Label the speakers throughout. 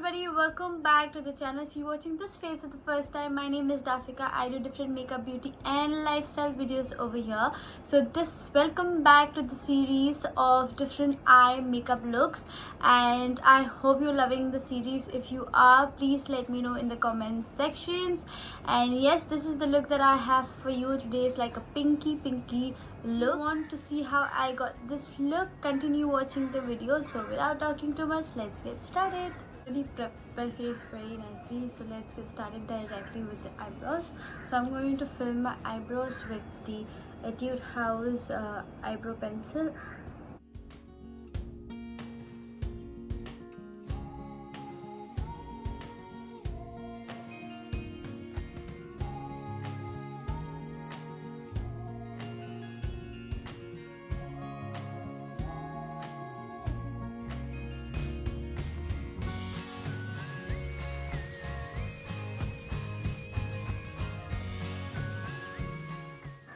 Speaker 1: everybody, welcome back to the channel. If you're watching this face for the first time, my name is Dafika. I do different makeup, beauty and lifestyle videos over here. So welcome back to the series of different eye makeup looks, and I hope you're loving the series. If you are, please let me know in the comment sections. And yes, this is the look that I have for you today. It's like a pinky look. If you want to see how I got this look, continue watching the video. So without talking too much, let's get started. Already prepped my face very nicely, so let's get started directly with the eyebrows. So I'm going to fill my eyebrows with the Etude House eyebrow pencil.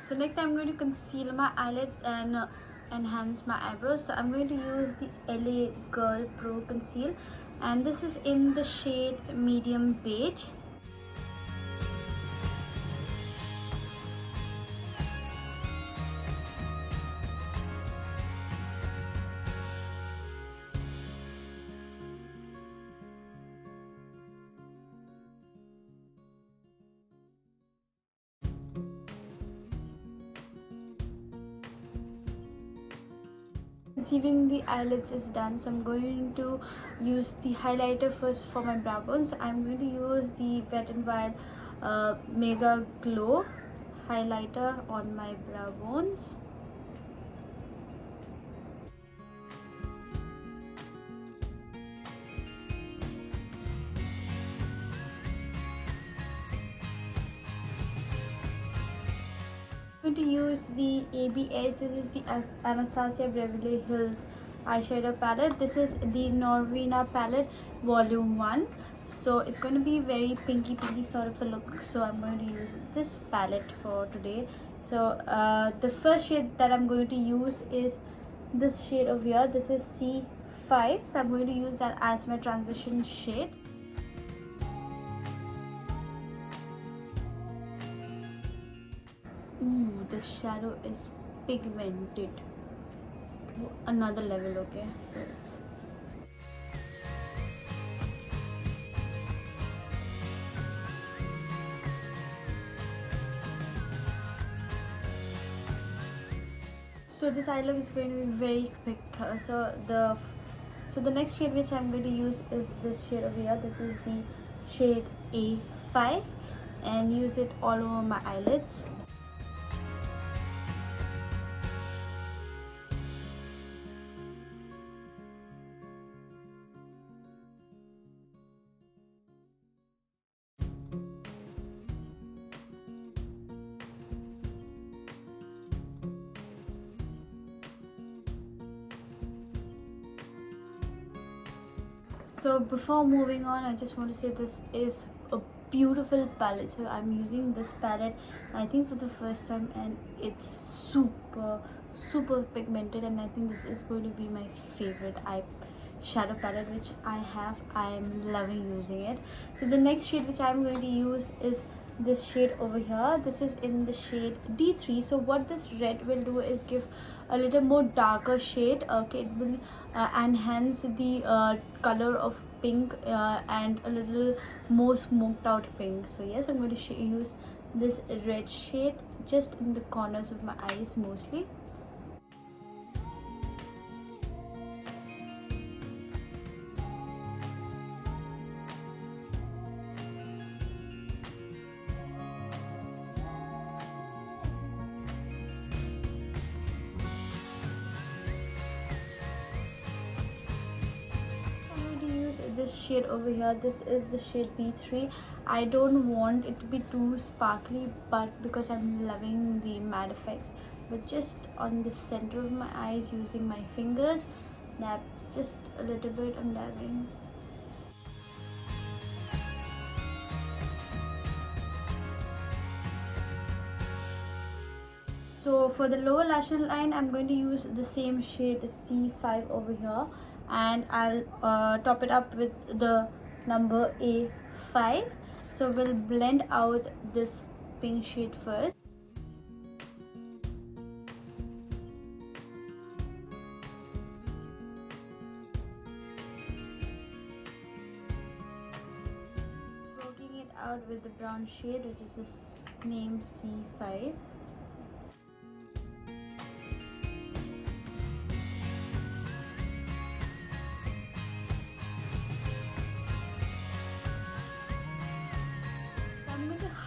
Speaker 1: So next I'm going to conceal my eyelids and enhance my eyebrows. So I'm going to use the LA Girl Pro Conceal, and this is in the shade medium beige. Concealing the eyelids is done, so I'm going to use the highlighter first for my brow bones. I'm going to use the Wet n Wild Mega Glow highlighter on my brow bones. I'm going to use the ABH. This is the Anastasia Beverly Hills eyeshadow palette. This is the Norvina palette volume 1, so it's going to be very pinky sort of a look, so I'm going to use this palette for today. So the first shade that I'm going to use is this shade over here. This is C5, so I'm going to use that as my transition shade. The shadow is pigmented to another level. Okay, so this eye look is going to be very quick. So the next shade which I'm going to use is this shade over here. This is the shade A5, and use it all over my eyelids. So before moving on, I just want to say this is a beautiful palette. So I'm using this palette I think for the first time, and it's super pigmented, and I think this is going to be my favorite eye shadow palette which I have. I am loving using it. So the next shade which I'm going to use is this shade over here. This is in the shade D3. So what this red will do is give a little more darker shade. Okay, it will enhance the color of pink and a little more smoked out pink. So yes, I'm going to use this red shade just in the corners of my eyes mostly. This shade over here, this is the shade B3. I don't want it to be too sparkly, but because I'm loving the matte effect, but just on the center of my eyes using my fingers, dab just a little bit. I'm dabbing. So for the lower lash line, I'm going to use the same shade C5 over here, and I'll top it up with the number A5. So we'll blend out this pink shade first. Stroking it out with the brown shade, which is this name C5.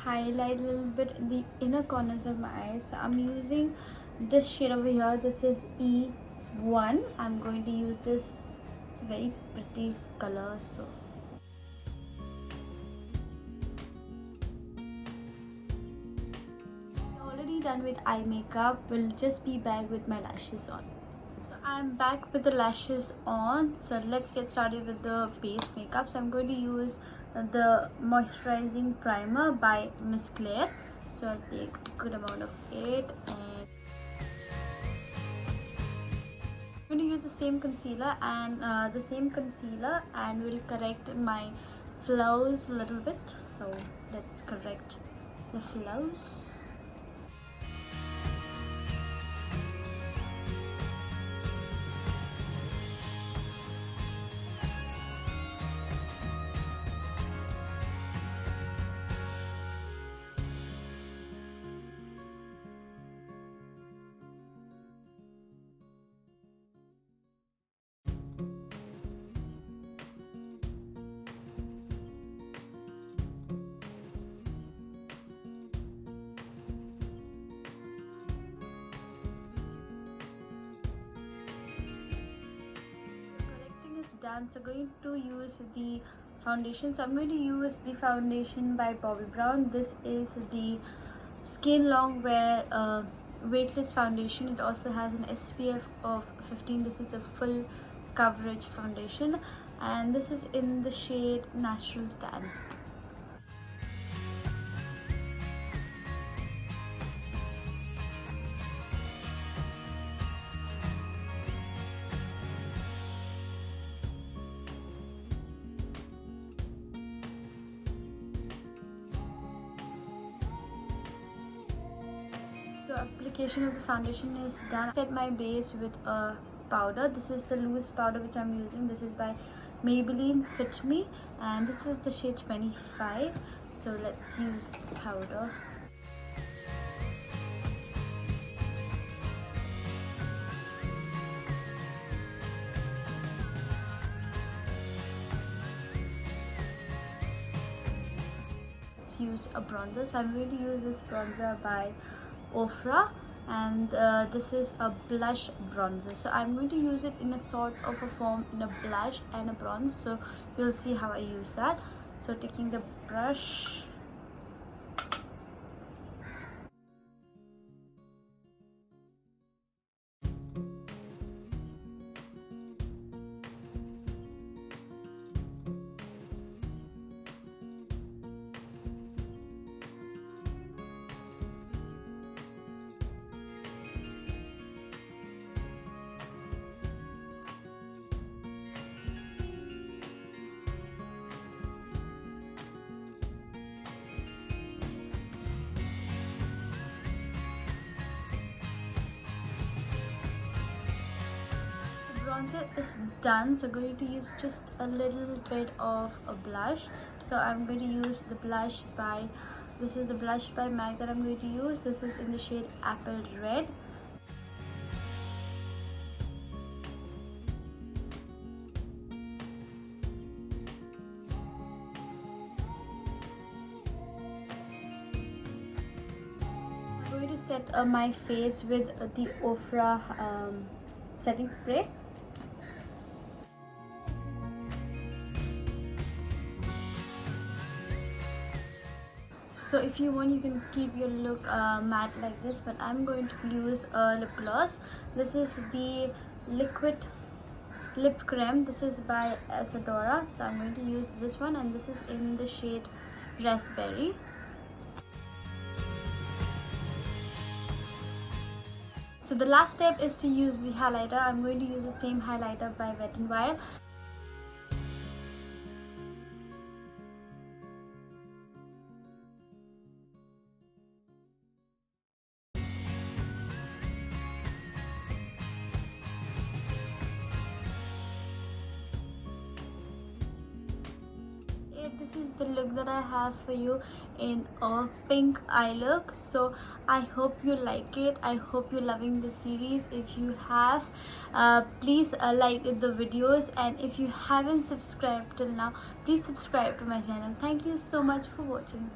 Speaker 1: Highlight a little bit in the inner corners of my eyes. So I'm using this shade over here. This is E1. I'm going to use this. It's a very pretty color. So already done with eye makeup. We'll just be back with my lashes on. So I'm back with the lashes on. So let's get started with the base makeup. So I'm going to use the moisturizing primer by Miss Claire. So I'll take a good amount of it, and I'm going to use the same concealer and we'll correct my flaws a little bit. So let's correct the flaws. Done. So going to use the foundation. So I'm going to use the foundation by Bobbi Brown. This is the Skin Longwear weightless foundation. It also has an SPF of 15. This is a full coverage foundation, and this is in the shade Natural Tan. So application of the foundation is done. Set my base with a powder. This is the loose powder which I'm using. This is by Maybelline Fit Me, and this is the shade 25. So let's use powder. Let's use a bronzer. So I'm going to use this bronzer by Ofra, and this is a blush bronzer. So I'm going to use it in a sort of a form in a blush and a bronze. So you'll see how I use that. So taking the brush, bronzer is done. So going to use just a little bit of a blush. So I'm going to use the blush by, this is the blush by MAC that I'm going to use. This is in the shade Apple Red. I'm going to set my face with the Ofra setting spray. So if you want, you can keep your look matte like this, but I'm going to use a lip gloss. This is the liquid lip creme. This is by Isadora. So I'm going to use this one, and this is in the shade Raspberry. So the last step is to use the highlighter. I'm going to use the same highlighter by Wet n Wild. this is the look that I have for you in a pink eye look. So I hope you like it. I hope you're loving the series. If you have, please like the videos, and if you haven't subscribed till now, please subscribe to my channel. Thank you so much for watching.